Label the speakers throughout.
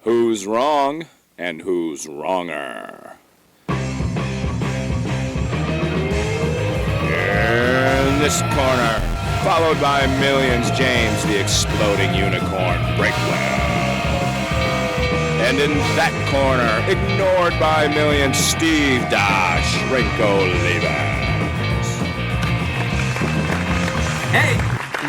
Speaker 1: Who's wrong and who's wronger? In this corner, followed by millions, James the Exploding Unicorn Breakwell. And in that corner, ignored by millions, Steve Dash Rinko Levens.
Speaker 2: Hey,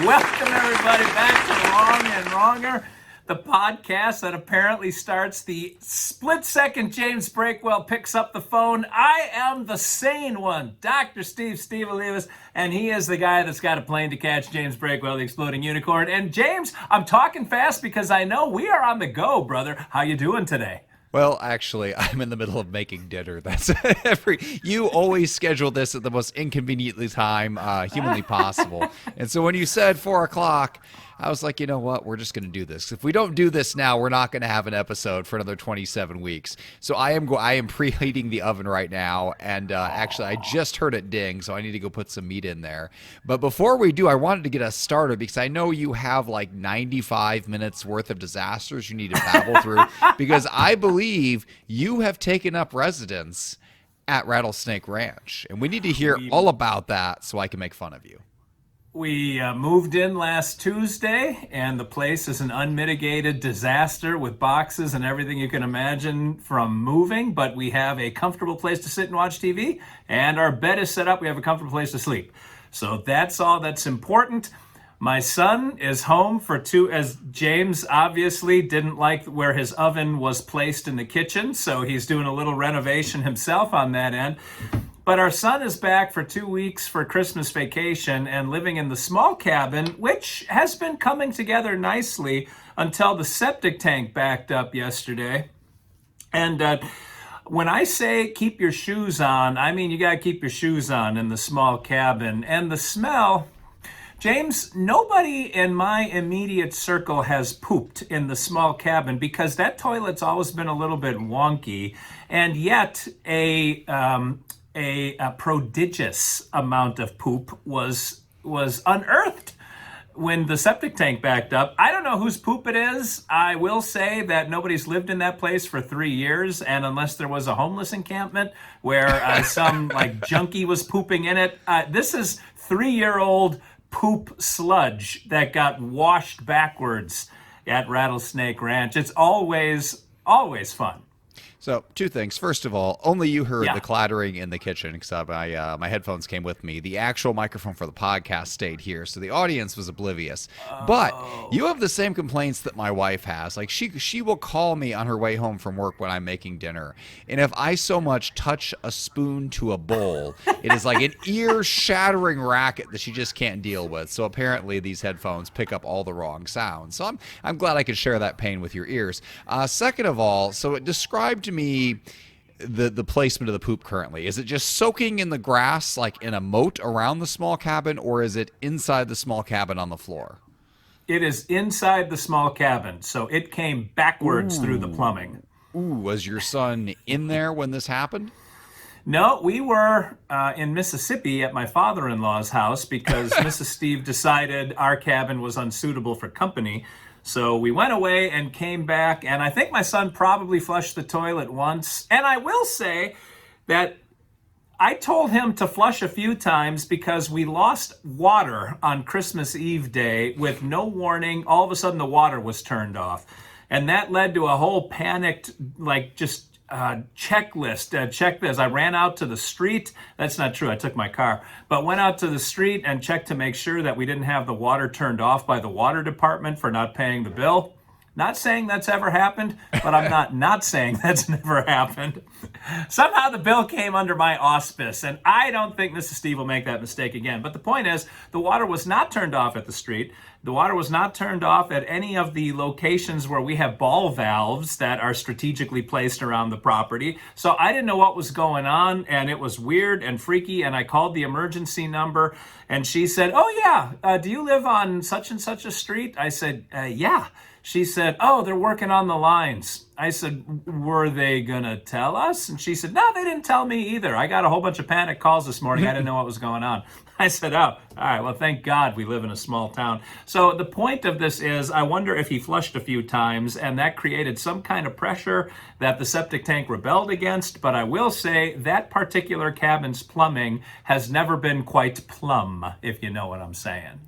Speaker 2: welcome everybody back to Wrong and Wronger, the podcast that apparently starts the split second James Breakwell picks up the phone. I am the sane one, Dr. Steve Olivas, and he is the guy that's got a plane to catch James Breakwell, the Exploding Unicorn. And James, I'm talking fast because I know we are on the go, brother. How you doing today?
Speaker 3: Well, actually, I'm in the middle of making dinner. That's you always schedule this at the most inconveniently time humanly possible. And so when you said 4 o'clock, I was like, you know what? We're just going to do this. If we don't do this now, we're not going to have an episode for another 27 weeks. So I am preheating the oven right now. And actually, I just heard it ding, so I need to go put some meat in there. But before we do, I wanted to get us started because I know you have like 95 minutes worth of disasters you need to babble through because I believe you have taken up residence at Rattlesnake Ranch. And we need to hear all about that so I can make fun of you.
Speaker 2: We moved in last Tuesday, and the place is an unmitigated disaster with boxes and everything you can imagine from moving, but we have a comfortable place to sit and watch TV, and our bed is set up. We have a comfortable place to sleep. So that's all that's important. My son is home for as James obviously didn't like where his oven was placed in the kitchen, so he's doing a little renovation himself on that end. But our son is back for 2 weeks for Christmas vacation and living in the small cabin, which has been coming together nicely until the septic tank backed up yesterday. And when I say keep your shoes on, I mean you got to keep your shoes on in the small cabin. And the smell, James, nobody in my immediate circle has pooped in the small cabin because that toilet's always been a little bit wonky. And yet a prodigious amount of poop was unearthed when the septic tank backed up. I don't know whose poop it is. I will say that nobody's lived in that place for 3 years, and unless there was a homeless encampment where some like junkie was pooping in it, this is 3-year-old poop sludge that got washed backwards at Rattlesnake Ranch. It's always fun.
Speaker 3: So, 2 things. First of all, only you heard the clattering in the kitchen because my headphones came with me. The actual microphone for the podcast stayed here, so the audience was oblivious. But you have the same complaints that my wife has. Like, she will call me on her way home from work when I'm making dinner, and if I so much touch a spoon to a bowl, it is like an ear-shattering racket that she just can't deal with. So apparently these headphones pick up all the wrong sounds. So I'm glad I could share that pain with your ears. Second of all, so it described to me the placement of the poop currently. Is it just soaking in the grass like in a moat around the small cabin, or is it inside the small cabin on the floor?
Speaker 2: It is inside the small cabin, so it came backwards through the plumbing.
Speaker 3: Was your son in there when this happened?
Speaker 2: No, we were in Mississippi at my father-in-law's house because Mrs. Steve decided our cabin was unsuitable for company. So we went away and came back, and I think my son probably flushed the toilet once. And I will say that I told him to flush a few times because we lost water on Christmas Eve day with no warning. All of a sudden the water was turned off. And that led to a whole panicked, checklist. Check this. I ran out to the street. That's not true. I took my car. But went out to the street and checked to make sure that we didn't have the water turned off by the water department for not paying the bill. Not saying that's ever happened, but I'm not saying that's never happened. Somehow the bill came under my auspice, and I don't think Mrs. Steve will make that mistake again. But the point is, the water was not turned off at the street. The water was not turned off at any of the locations where we have ball valves that are strategically placed around the property. So I didn't know what was going on, and it was weird and freaky, and I called the emergency number, and she said, "Oh yeah, do you live on such and such a street?" I said, "Yeah." She said, "Oh, they're working on the lines." I said, "Were they gonna tell us?" And she said, "No, they didn't tell me either. I got a whole bunch of panic calls this morning. I didn't know what was going on." I said, "Oh, all right, well, thank God we live in a small town." So the point of this is, I wonder if he flushed a few times and that created some kind of pressure that the septic tank rebelled against. But I will say that particular cabin's plumbing has never been quite plumb, if you know what I'm saying.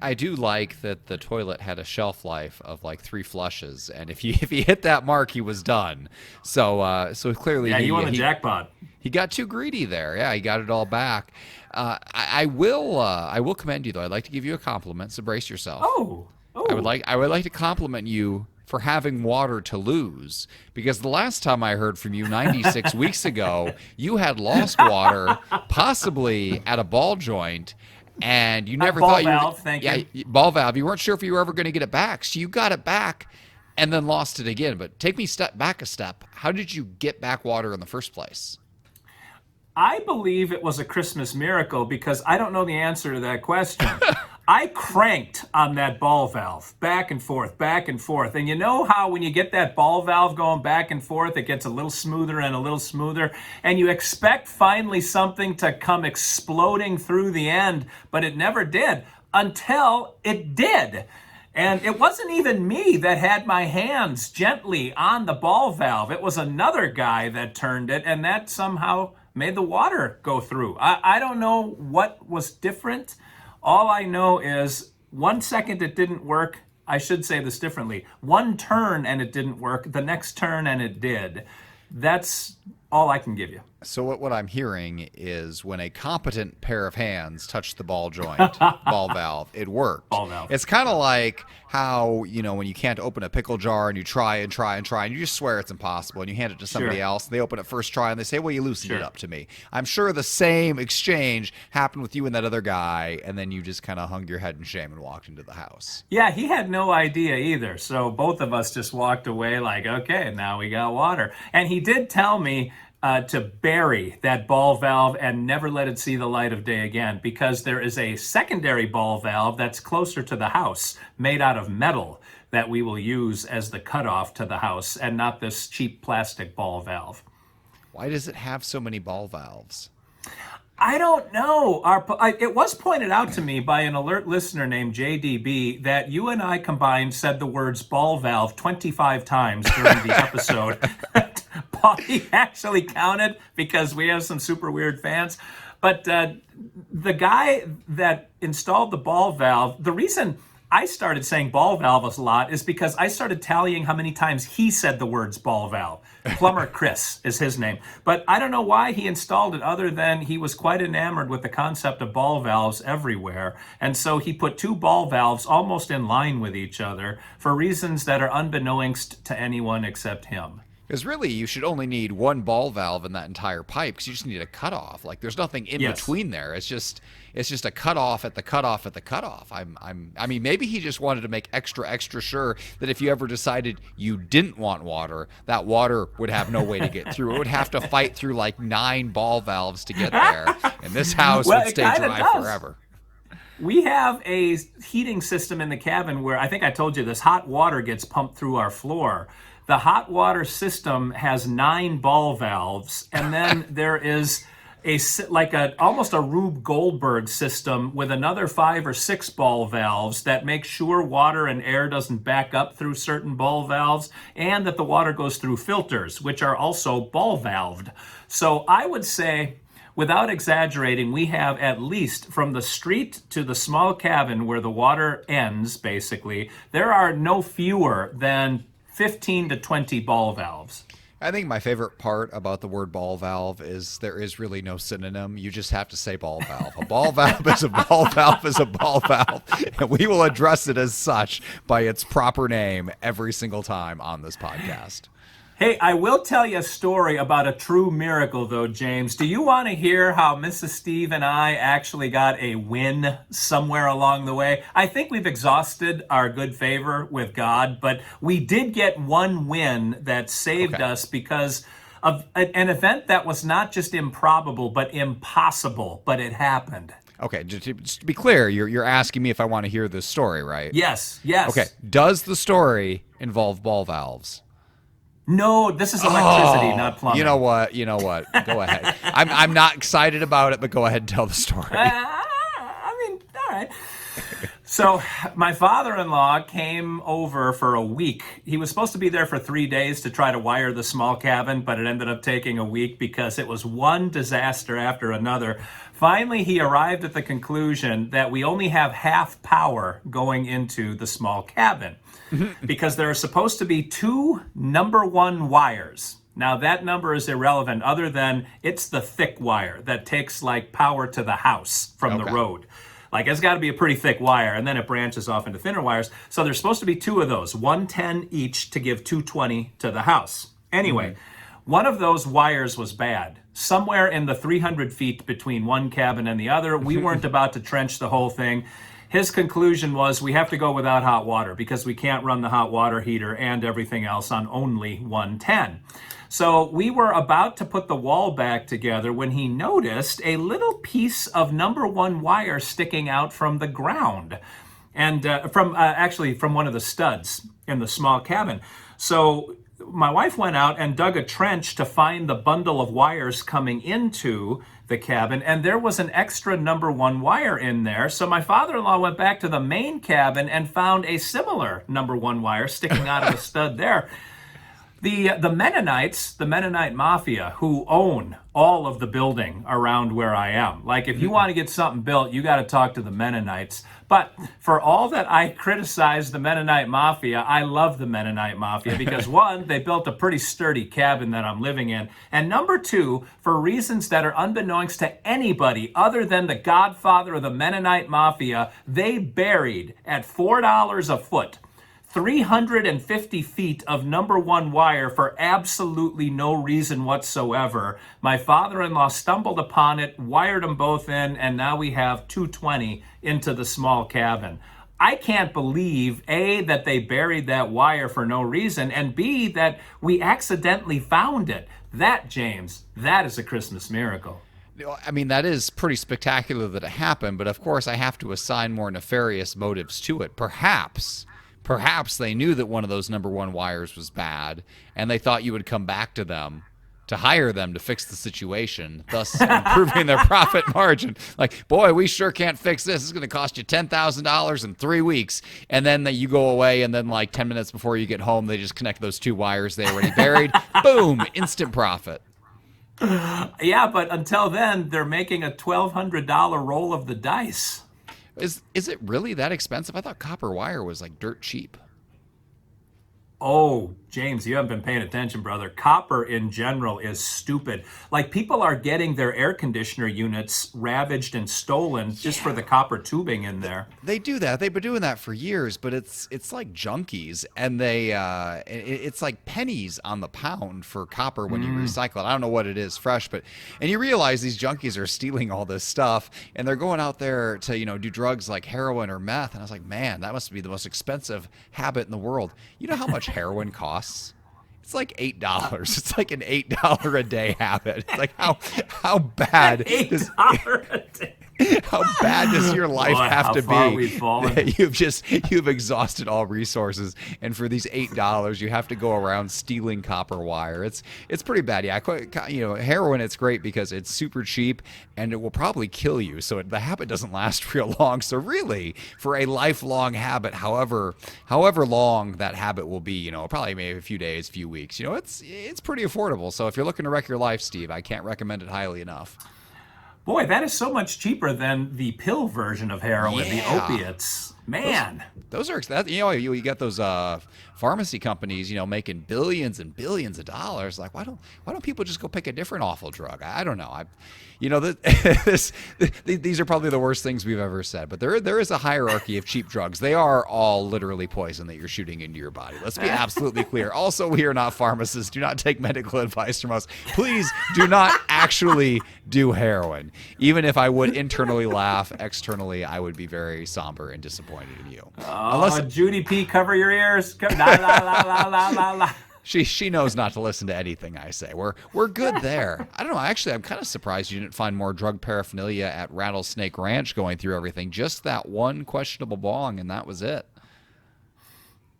Speaker 3: I do like that the toilet had a shelf life of like 3 flushes, and if he hit that mark, he was done. So clearly,
Speaker 2: Yeah, you won the jackpot.
Speaker 3: He got too greedy there. Yeah, he got it all back. I will commend you though. I'd like to give you a compliment. So brace yourself.
Speaker 2: Oh.
Speaker 3: I would like to compliment you for having water to lose, because the last time I heard from you 96 weeks ago, you had lost water, possibly at a ball joint. And you never thought ball valve. You weren't sure if you were ever going to get it back. So you got it back and then lost it again. But take me back a step. How did you get back water in the first place?
Speaker 2: I believe it was a Christmas miracle because I don't know the answer to that question. I cranked on that ball valve back and forth, back and forth. And you know how when you get that ball valve going back and forth, it gets a little smoother and a little smoother, and you expect finally something to come exploding through the end, but it never did until it did. And it wasn't even me that had my hands gently on the ball valve. It was another guy that turned it, and that somehow made the water go through. I don't know what was different. All I know is 1 second it didn't work. I should say this differently. 1 turn and it didn't work. The next turn and it did. That's all I can give you.
Speaker 3: So what I'm hearing is when a competent pair of hands touch the ball joint, ball valve, it worked.
Speaker 2: Ball valve.
Speaker 3: It's kind of like how, when you can't open a pickle jar and you try and you just swear it's impossible and you hand it to somebody else and they open it first try and they say, well, you loosened it up to me. I'm sure the same exchange happened with you and that other guy, and then you just kind of hung your head in shame and walked into the house.
Speaker 2: Yeah, he had no idea either. So both of us just walked away like, okay, now we got water. And he did tell me to bury that ball valve and never let it see the light of day again, because there is a secondary ball valve that's closer to the house, made out of metal, that we will use as the cutoff to the house, and not this cheap plastic ball valve.
Speaker 3: Why does it have so many ball valves?
Speaker 2: I don't know. It was pointed out to me by an alert listener named JDB that you and I combined said the words ball valve 25 times during the episode. He actually counted because we have some super weird fans. But the guy that installed the ball valve, the reason I started saying ball valve a lot is because I started tallying how many times he said the words ball valve. Plumber Chris is his name. But I don't know why he installed it, other than he was quite enamored with the concept of ball valves everywhere. And so he put 2 ball valves almost in line with each other for reasons that are unbeknownst to anyone except him.
Speaker 3: Because really, you should only need 1 ball valve in that entire pipe, because you just need a cutoff. Like, there's nothing in between there. It's just a cutoff at the cutoff at the cutoff. I mean, maybe he just wanted to make extra sure that if you ever decided you didn't want water, that water would have no way to get through. It would have to fight through like 9 ball valves to get there, and this house would stay dry forever.
Speaker 2: We have a heating system in the cabin where, I think I told you this, hot water gets pumped through our floor. The hot water system has 9 ball valves, and then there is almost a Rube Goldberg system with another 5 or 6 ball valves that make sure water and air doesn't back up through certain ball valves, and that the water goes through filters, which are also ball valved. So I would say, without exaggerating, we have at least from the street to the small cabin where the water ends, basically, there are no fewer than 15 to 20 ball valves.
Speaker 3: I think my favorite part about the word ball valve is there is really no synonym. You just have to say ball valve. A ball valve is a ball valve is a ball valve. And we will address it as such by its proper name every single time on this podcast.
Speaker 2: Hey, I will tell you a story about a true miracle, though, James. Do you want to hear how Mrs. Steve and I actually got a win somewhere along the way? I think we've exhausted our good favor with God, but we did get one win that saved us because of an event that was not just improbable, but impossible, but it happened.
Speaker 3: Okay, just to be clear, you're asking me if I want to hear this story, right?
Speaker 2: Yes.
Speaker 3: Okay, does the story involve ball valves?
Speaker 2: No, this is electricity, not plumbing.
Speaker 3: You know what? Go ahead. I'm not excited about it, but go ahead and tell the story.
Speaker 2: I mean, all right. So my father-in-law came over for a week. He was supposed to be there for 3 days to try to wire the small cabin, but it ended up taking a week because it was one disaster after another. Finally, he arrived at the conclusion that we only have half power going into the small cabin because there are supposed to be 2 number 1 wires. Now, that number is irrelevant other than it's the thick wire that takes like power to the house from the road. Like, it's got to be a pretty thick wire, and then it branches off into thinner wires. So there's supposed to be 2 of those, 110 each to give 220 to the house. Anyway, one of those wires was bad. Somewhere in the 300 feet between one cabin and the other, we weren't about to trench the whole thing. His conclusion was we have to go without hot water because we can't run the hot water heater and everything else on only 110. So we were about to put the wall back together when he noticed a little piece of number 1 wire sticking out from the ground, and from one of the studs in the small cabin. So my wife went out and dug a trench to find the bundle of wires coming into the cabin, and there was an extra number 1 wire in there. So my father-in-law went back to the main cabin and found a similar number 1 wire sticking out of a stud there. The Mennonites, the Mennonite Mafia, who own all of the building around where I am. Like, if you want to get something built, you got to talk to the Mennonites. But for all that I criticize the Mennonite Mafia, I love the Mennonite Mafia because, 1, they built a pretty sturdy cabin that I'm living in. And number 2, for reasons that are unbeknownst to anybody other than the godfather of the Mennonite Mafia, they buried at $4 a foot 350 feet of number 1 wire for absolutely no reason whatsoever. My father-in-law stumbled upon it, wired them both in, and now we have 220 into the small cabin. I can't believe, A, that they buried that wire for no reason, and B, that we accidentally found it. That, James, that is a Christmas miracle.
Speaker 3: I mean, that is pretty spectacular that it happened, but of course I have to assign more nefarious motives to it. Perhaps they knew that one of those number 1 wires was bad, and they thought you would come back to them to hire them to fix the situation, thus improving their profit margin. Like, boy, we sure can't fix this. It's going to cost you $10,000 in 3 weeks. And then you go away, and then like 10 minutes before you get home, they just connect those 2 wires they already buried. Boom, instant profit.
Speaker 2: Yeah, but until then, they're making a $1,200 roll of the dice.
Speaker 3: Is it really that expensive? I thought copper wire was like dirt cheap.
Speaker 2: Oh, James, you haven't been paying attention, brother. Copper in general is stupid. Like, people are getting their air conditioner units ravaged and stolen just for the copper tubing in there.
Speaker 3: They do that. They've been doing that for years, but it's like junkies, and it's like pennies on the pound for copper when you recycle it. I don't know what it is fresh, and you realize these junkies are stealing all this stuff, and they're going out there to do drugs like heroin or meth. And I was like, man, that must be the most expensive habit in the world. You know how much heroin costs? It's like $8. It's like an $8 a day habit. It's like how bad does
Speaker 2: $8 a day.
Speaker 3: how bad does your life have to be? You've exhausted all resources, and for these $8, you have to go around stealing copper wire. It's pretty bad. Yeah, heroin. It's great because it's super cheap, and it will probably kill you. So the habit doesn't last real long. So really, for a lifelong habit, however long that habit will be, probably maybe a few days, few weeks. It's pretty affordable. So if you're looking to wreck your life, Steve, I can't recommend it highly enough.
Speaker 2: Boy, that is so much cheaper than the pill version of heroin, the opiates. Man.
Speaker 3: Those are, you get those pharmacy companies, making billions and billions of dollars. Like, why don't people just go pick a different awful drug? I don't know. These are probably the worst things we've ever said, but there is a hierarchy of cheap drugs. They are all literally poison that you're shooting into your body. Let's be absolutely clear. Also, we are not pharmacists. Do not take medical advice from us. Please do not actually do heroin. Even if I would internally laugh, externally I would be very somber and disappointed in you.
Speaker 2: Judy P, cover your ears. La, la, la, la, la, la.
Speaker 3: She knows not to listen to anything I say. We're good there. I don't know. Actually, I'm kind of surprised you didn't find more drug paraphernalia at Rattlesnake Ranch going through everything. Just that one questionable bong, and that was it.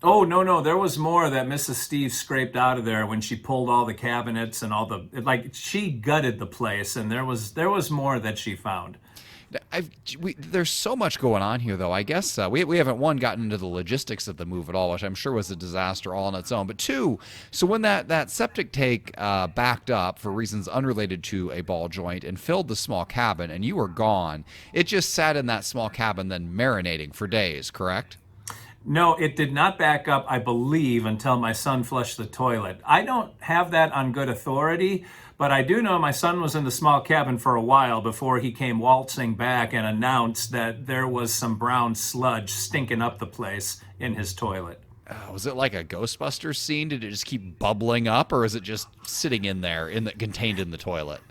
Speaker 2: Oh, no, there was more that Mrs. Steve scraped out of there when she pulled all the cabinets and all the, like, she gutted the place, and there was more that she found.
Speaker 3: There's so much going on here, though. I guess we haven't, one, gotten into the logistics of the move at all, which I'm sure was a disaster all on its own. But two, so when that septic tank backed up for reasons unrelated to a ball joint and filled the small cabin, and you were gone, it just sat in that small cabin then marinating for days, correct?
Speaker 2: No, it did not back up, I believe, until my son flushed the toilet. I don't have that on good authority, but I do know my son was in the small cabin for a while before he came waltzing back and announced that there was some brown sludge stinking up the place in his toilet.
Speaker 3: Was it like a Ghostbusters scene? Did it just keep bubbling up, or is it just sitting in there, contained in the toilet?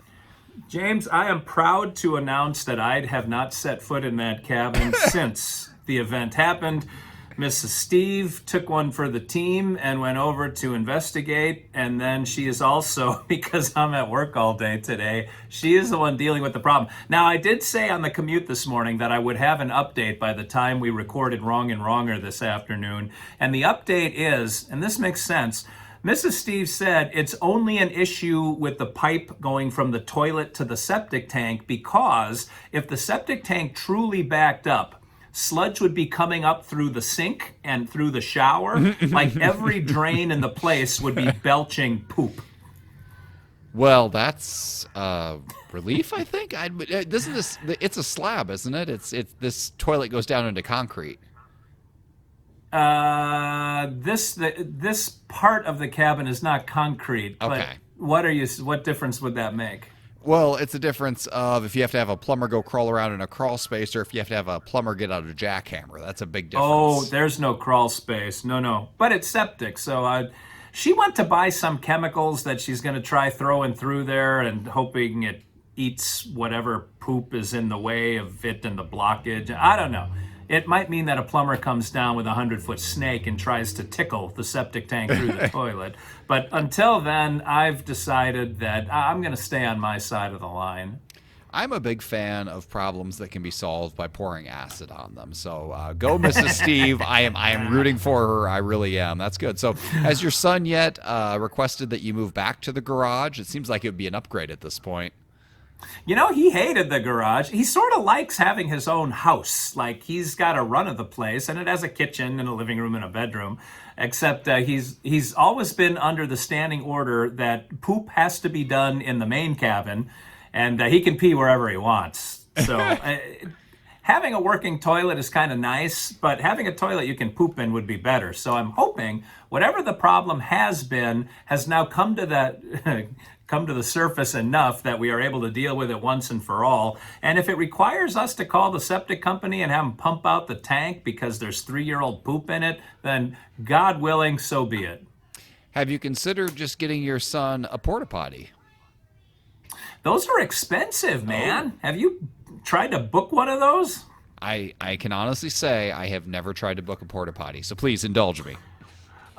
Speaker 2: James, I am proud to announce that I have not set foot in that cabin since the event happened. Mrs. Steve took one for the team and went over to investigate, and then she is also, because I'm at work all day today, she is the one dealing with the problem. Now, I did say on the commute this morning that I would have an update by the time we recorded Wrong and Wronger this afternoon, and the update is, and this makes sense, Mrs. Steve said it's only an issue with the pipe going from the toilet to the septic tank, because if the septic tank truly backed up, sludge would be coming up through the sink and through the shower. Like every drain in the place would be belching poop.
Speaker 3: Well, that's relief, I think. It's a slab, isn't it? It's this toilet goes down into concrete.
Speaker 2: This part of the cabin is not concrete.
Speaker 3: Okay.
Speaker 2: But what difference would that make?
Speaker 3: Well, it's a difference of if you have to have a plumber go crawl around in a crawl space or if you have to have a plumber get out a jackhammer. That's a big difference.
Speaker 2: Oh, there's no crawl space. No. But it's septic. So she went to buy some chemicals that she's going to try throwing through there and hoping it eats whatever poop is in the way of it and the blockage. I don't know. It might mean that a plumber comes down with a 100-foot snake and tries to tickle the septic tank through the toilet. But until then, I've decided that I'm going to stay on my side of the line.
Speaker 3: I'm a big fan of problems that can be solved by pouring acid on them. So go, Mrs. Steve. I am rooting for her. I really am. That's good. So has your son yet requested that you move back to the garage? It seems like it would be an upgrade at this point.
Speaker 2: You know, he hated the garage. He sort of likes having his own house. Like, he's got a run of the place, and it has a kitchen and a living room and a bedroom. Except he's always been under the standing order that poop has to be done in the main cabin, and he can pee wherever he wants. So having a working toilet is kind of nice, but having a toilet you can poop in would be better. So I'm hoping whatever the problem has been has now come to the surface enough that we are able to deal with it once and for all. And if it requires us to call the septic company and have them pump out the tank because there's 3-year-old poop in it, then God willing, so be it.
Speaker 3: Have you considered just getting your son a porta potty?
Speaker 2: Those are expensive, man. Have you tried to book one of those?
Speaker 3: I can honestly say I have never tried to book a porta potty, so please indulge me.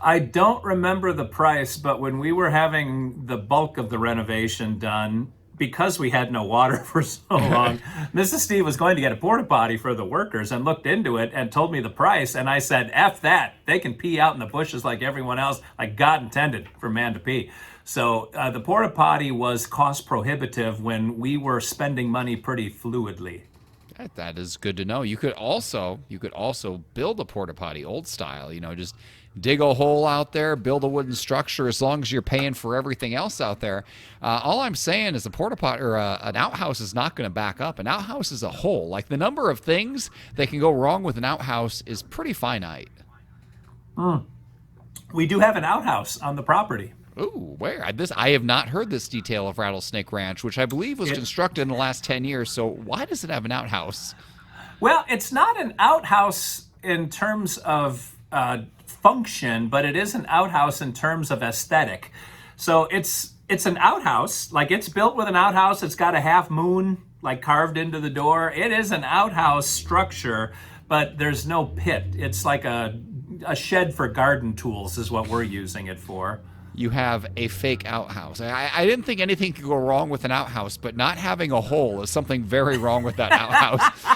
Speaker 2: I don't remember the price, but when we were having the bulk of the renovation done, because we had no water for so long, Mrs. Steve was going to get a porta potty for the workers and looked into it and told me the price. And I said, F that. They can pee out in the bushes like everyone else, like God intended for man to pee. So the porta potty was cost prohibitive when we were spending money pretty fluidly.
Speaker 3: That is good to know. You could also build a porta potty old style, just dig a hole out there, build a wooden structure, as long as you're paying for everything else out there. All I'm saying is a porta potty or an outhouse is not going to back up. An outhouse is a hole. Like, the number of things that can go wrong with an outhouse is pretty finite.
Speaker 2: We do have an outhouse on the property.
Speaker 3: Ooh, where? I have not heard this detail of Rattlesnake Ranch, which I believe was constructed in the last 10 years. So why does it have an outhouse?
Speaker 2: Well, it's not an outhouse in terms of function, but it is an outhouse in terms of aesthetic. So it's an outhouse, like it's built with an outhouse. It's got a half moon like carved into the door. It is an outhouse structure, but there's no pit. It's like a shed for garden tools is what we're using it for.
Speaker 3: you have a fake outhouse. I didn't think anything could go wrong with an outhouse, but not having a hole is something very wrong with that outhouse.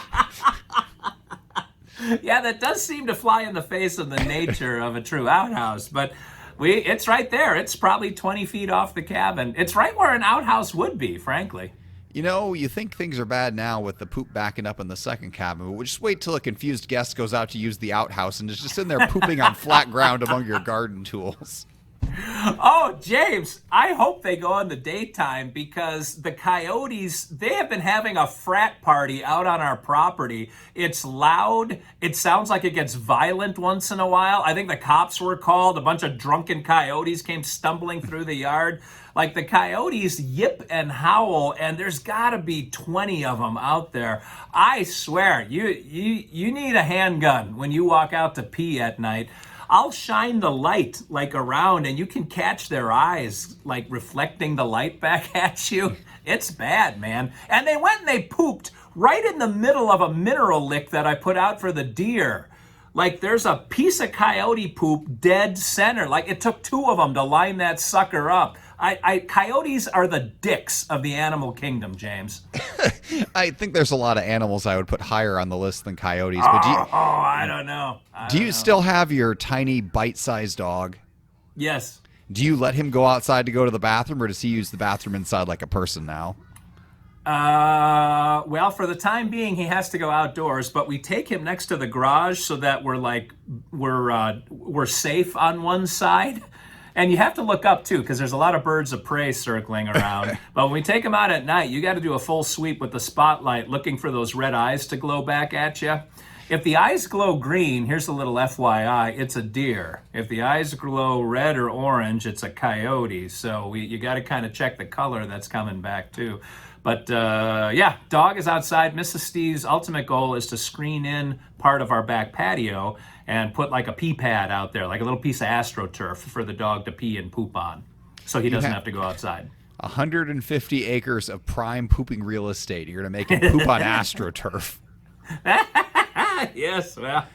Speaker 2: Yeah, that does seem to fly in the face of the nature of a true outhouse, but it's right there. It's probably 20 feet off the cabin. It's right where an outhouse would be, frankly.
Speaker 3: You know, you think things are bad now with the poop backing up in the second cabin, but we'll just wait till a confused guest goes out to use the outhouse and is just in there pooping on flat ground among your garden tools.
Speaker 2: Oh, James, I hope they go in the daytime because the coyotes, they have been having a frat party out on our property. It's loud. It sounds like it gets violent once in a while. I think the cops were called. A bunch of drunken coyotes came stumbling through the yard. Like the coyotes yip and howl, and there's got to be 20 of them out there. I swear, you need a handgun when you walk out to pee at night. I'll shine the light like around and you can catch their eyes like reflecting the light back at you. It's bad, man. And they went and they pooped right in the middle of a mineral lick that I put out for the deer. Like there's a piece of coyote poop dead center. Like it took 2 of them to line that sucker up. Coyotes are the dicks of the animal kingdom, James.
Speaker 3: I think there's a lot of animals I would put higher on the list than coyotes. But
Speaker 2: I don't know.
Speaker 3: Do you still have your tiny bite-sized dog?
Speaker 2: Yes.
Speaker 3: Do you let him go outside to go to the bathroom, or does he use the bathroom inside like a person now?
Speaker 2: Well, for the time being, he has to go outdoors, but we take him next to the garage so that we're safe on one side. And you have to look up, too, because there's a lot of birds of prey circling around. But when we take them out at night, you got to do a full sweep with the spotlight, looking for those red eyes to glow back at you. If the eyes glow green, here's a little FYI, it's a deer. If the eyes glow red or orange, it's a coyote. So you got to kind of check the color that's coming back, too. But, yeah, dog is outside. Mrs. Steve's ultimate goal is to screen in part of our back patio and put like a pee pad out there, like a little piece of AstroTurf for the dog to pee and poop on, so he doesn't have to go outside.
Speaker 3: 150 acres of prime pooping real estate. You're going to make him poop on AstroTurf.
Speaker 2: Yes, well,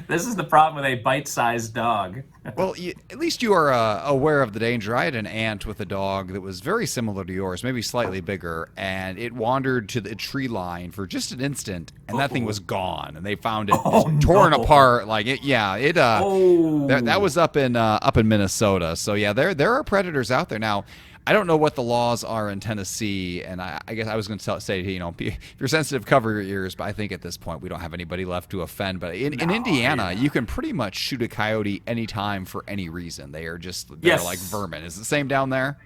Speaker 2: this is the problem with a bite-sized dog.
Speaker 3: Well, at least you are aware of the danger. I had an aunt with a dog that was very similar to yours, maybe slightly bigger, and it wandered to the tree line for just an instant, and that thing was gone. And they found it torn apart. Like that was up in Minnesota. So yeah, there are predators out there now. I don't know what the laws are in Tennessee, and I guess I was going to say, if you're sensitive, cover your ears, but I think at this point we don't have anybody left to offend. But in Indiana, you can pretty much shoot a coyote anytime for any reason. They're like vermin. Is it the same down there?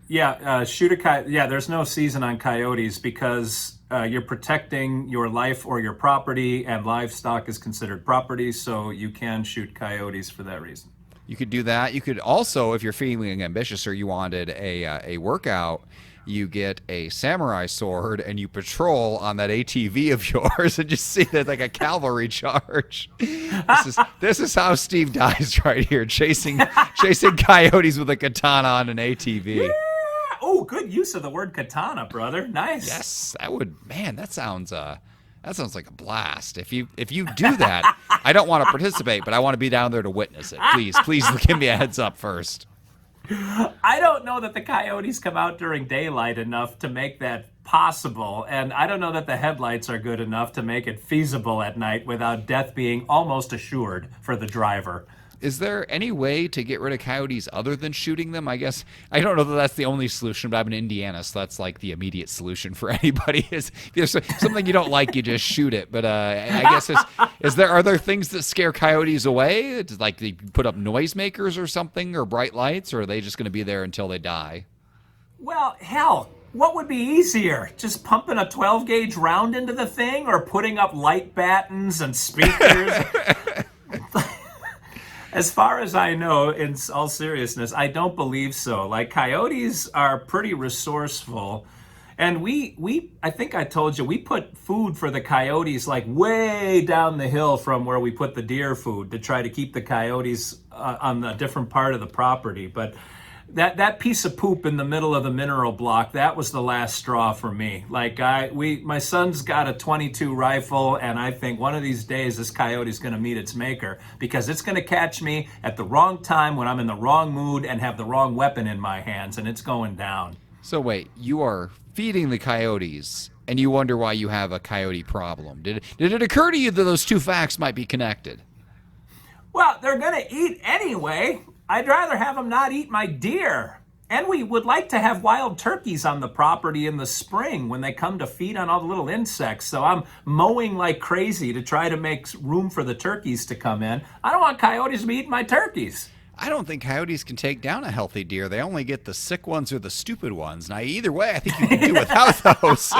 Speaker 2: Yeah, shoot a coyote. Yeah, there's no season on coyotes because you're protecting your life or your property, and livestock is considered property, so you can shoot coyotes for that reason.
Speaker 3: You could do that. You could also, if you're feeling ambitious or you wanted a workout, you get a samurai sword and you patrol on that ATV of yours and just see that like a cavalry charge. This is how Steve dies right here, chasing coyotes with a katana on an ATV.
Speaker 2: Yeah. Oh, good use of the word katana, brother. Nice.
Speaker 3: Yes, that sounds like a blast. If you do that, I don't want to participate, but I want to be down there to witness it. Please give me a heads up first.
Speaker 2: I don't know that the coyotes come out during daylight enough to make that possible, and I don't know that the headlights are good enough to make it feasible at night without death being almost assured for the driver.
Speaker 3: Is there any way to get rid of coyotes other than shooting them? I guess I don't know that that's the only solution, but I'm in Indiana, so that's like the immediate solution for anybody. Is if there's something you don't like, you just shoot it. But I guess are there things that scare coyotes away? It's like they put up noisemakers or something, or bright lights, or are they just going to be there until they die?
Speaker 2: Well, hell, what would be easier? Just pumping a 12-gauge round into the thing, or putting up light battens and speakers? As far as I know, in all seriousness, I don't believe so. Like, coyotes are pretty resourceful. And I think I told you, we put food for the coyotes like way down the hill from where we put the deer food to try to keep the coyotes on a different part of the property. But that piece of poop in the middle of the mineral block, that was the last straw for me. Like my son's got a .22 rifle, and I think one of these days this coyote's going to meet its maker, because it's going to catch me at the wrong time when I'm in the wrong mood and have the wrong weapon in my hands, and it's going down.
Speaker 3: So wait, you are feeding the coyotes, and you wonder why you have a coyote problem. Did it occur to you that those two facts might be connected?
Speaker 2: Well, they're going to eat anyway. I'd rather have them not eat my deer. And we would like to have wild turkeys on the property in the spring when they come to feed on all the little insects. So I'm mowing like crazy to try to make room for the turkeys to come in. I don't want coyotes to be eating my turkeys.
Speaker 3: I don't think coyotes can take down a healthy deer. They only get the sick ones or the stupid ones. Now, either way, I think you can do without those.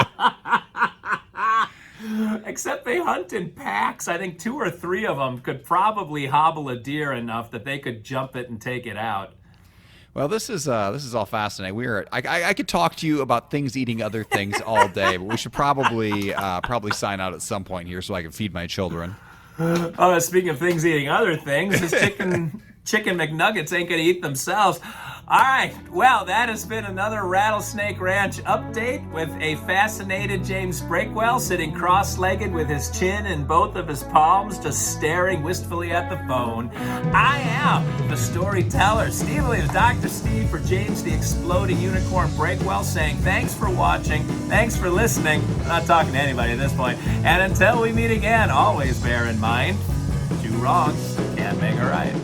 Speaker 2: Except they hunt in packs. I think 2 or 3 of them could probably hobble a deer enough that they could jump it and take it out.
Speaker 3: Well, this is all fascinating. I could talk to you about things eating other things all day, but we should probably sign out at some point here so I can feed my children.
Speaker 2: Oh, speaking of things eating other things, this chicken McNuggets ain't gonna eat themselves. All right, well, that has been another Rattlesnake Ranch update with a fascinated James Breakwell sitting cross-legged with his chin in both of his palms, just staring wistfully at the phone. I am the storyteller, Steve Williams, Dr. Steve, for James the Exploding Unicorn Breakwell, saying thanks for watching, thanks for listening. I'm not talking to anybody at this point. And until we meet again, always bear in mind, 2 wrongs can't make a right.